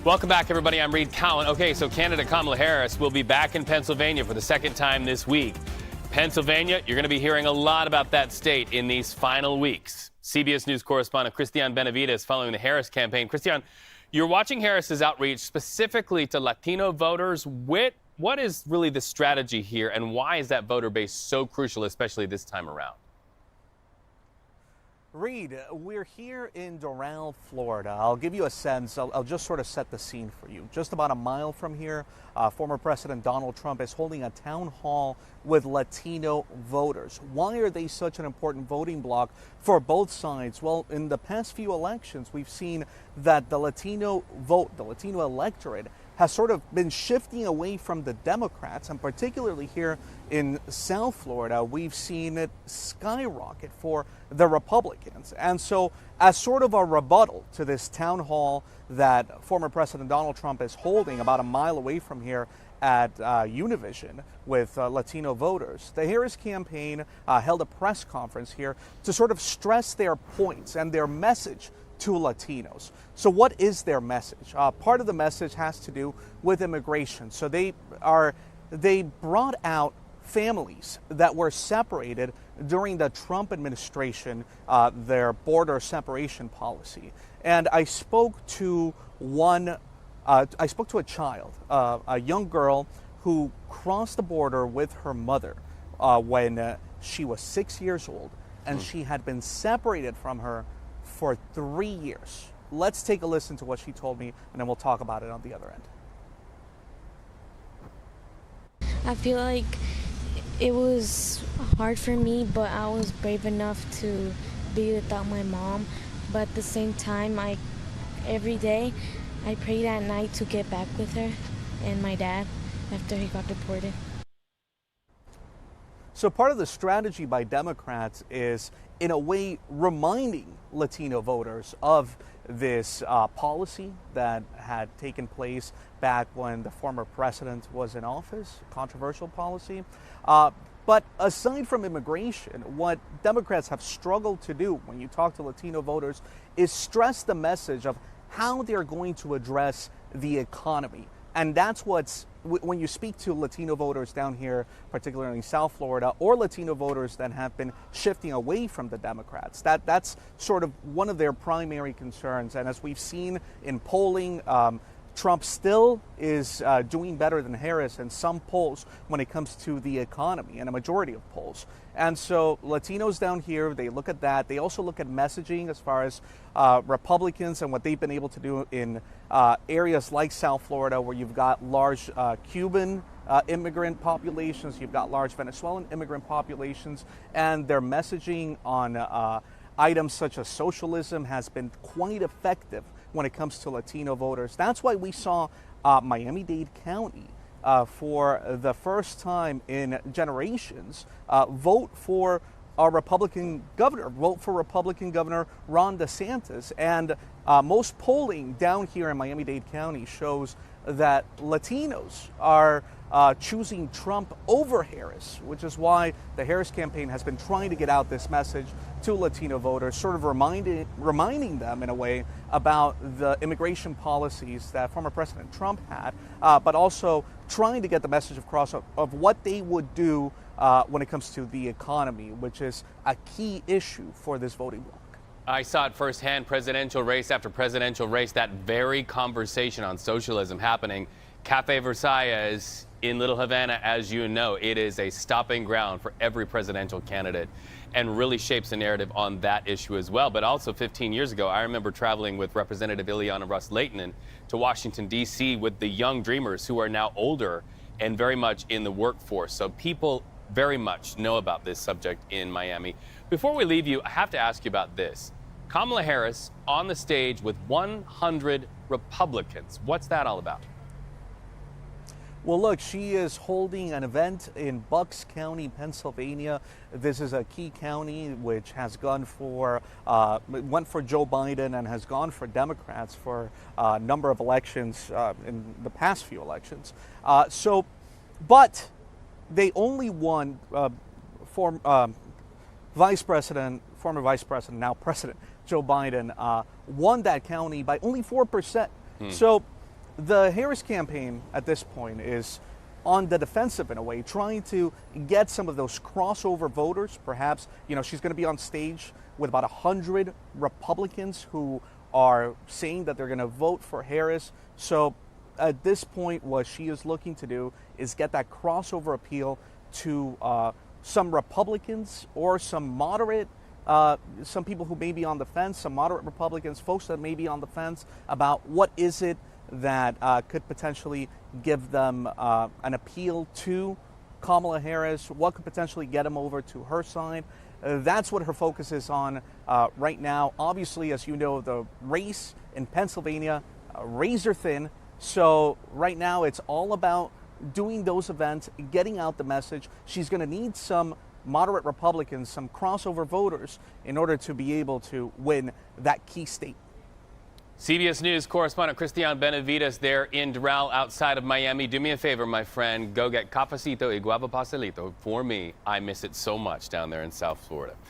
Welcome back, everybody. I'm Reed Cowan. Okay, so candidate Kamala Harris will be back in Pennsylvania for the second time this week. Pennsylvania, you're going to be hearing a lot about that state in these final weeks. CBS News correspondent Cristian Benavides following the Harris campaign. Cristian, you're watching Harris's outreach specifically to Latino voters. What is really the strategy here, and why is that voter base so crucial, especially this time around? Reed, we're here in Doral, Florida. I'll give you a sense. I'll just sort of set the scene for you. Just about a mile from here, former President Donald Trump is holding a town hall with Latino voters. Why are they such an important voting bloc for both sides? Well, in the past few elections, we've seen that the Latino vote, the Latino electorate, has sort of been shifting away from the Democrats, and particularly here in South Florida, we've seen it skyrocket for the Republicans. And so, as sort of a rebuttal to this town hall that former President Donald Trump is holding about a mile away from here at Univision with Latino voters, the Harris campaign held a press conference here to sort of stress their points and their message to Latinos. So what is their message? Part of the message has to do with immigration. So they brought out families that were separated during the Trump administration, their border separation policy. And I spoke to a child, a young girl who crossed the border with her mother when she was 6 years old, and she had been separated from her for 3 years. Let's take a listen to what she told me, and then we'll talk about it on the other end. I feel like it was hard for me, but I was brave enough to be without my mom. But at the same time, every day I prayed at night to get back with her and my dad after he got deported. So part of the strategy by Democrats is, in a way, reminding Latino voters of this policy that had taken place back when the former president was in office, controversial policy. But aside from immigration, what Democrats have struggled to do when you talk to Latino voters is stress the message of how they're going to address the economy. And that's when you speak to Latino voters down here, particularly in South Florida, or Latino voters that have been shifting away from the Democrats, that's sort of one of their primary concerns. And as we've seen in polling, Trump still is doing better than Harris in some polls when it comes to the economy, and a majority of polls. And so Latinos down here, they look at that. They also look at messaging as far as Republicans and what they've been able to do in areas like South Florida, where you've got large Cuban immigrant populations, you've got large Venezuelan immigrant populations, and their messaging on items such as socialism has been quite effective when it comes to Latino voters. That's why we saw Miami-Dade County for the first time in generations vote for a Republican governor, Ron DeSantis. And most polling down here in Miami-Dade County shows that Latinos are choosing Trump over Harris, which is why the Harris campaign has been trying to get out this message to Latino voters, sort of reminding them in a way about the immigration policies that former President Trump had, but also trying to get the message across of what they would do when it comes to the economy, which is a key issue for this voting bloc. I saw it firsthand, presidential race after presidential race, that very conversation on socialism happening. Cafe Versailles in Little Havana, as you know, it is a stopping ground for every presidential candidate and really shapes the narrative on that issue as well. But also 15 years ago, I remember traveling with Representative Ileana Ros-Lehtinen to Washington, D.C. with the young dreamers who are now older and very much in the workforce. So people very much know about this subject in Miami. Before we leave you, I have to ask you about this. Kamala Harris on the stage with 100 Republicans. What's that all about? Well, look, she is holding an event in Bucks County, Pennsylvania. This is a key county which has went for Joe Biden and has gone for Democrats for a number of elections in the past few elections. But they only won former Vice President, now President Joe Biden won that county by only 4%. So the Harris campaign at this point is on the defensive in a way, trying to get some of those crossover voters. Perhaps, she's going to be on stage with about 100 Republicans who are saying that they're going to vote for Harris. So at this point, what she is looking to do is get that crossover appeal to some Republicans or some moderate, some people who may be on the fence, some moderate Republicans, folks that may be on the fence about what is it that could potentially give them an appeal to Kamala Harris, what could potentially get them over to her side. That's what her focus is on right now. Obviously, as you know, the race in Pennsylvania, razor thin. So right now it's all about doing those events, getting out the message. She's going to need some moderate Republicans, some crossover voters in order to be able to win that key state. CBS News correspondent Cristian Benavides there in Doral outside of Miami. Do me a favor, my friend. Go get cafecito y guava pastelito for me. I miss it so much down there in South Florida.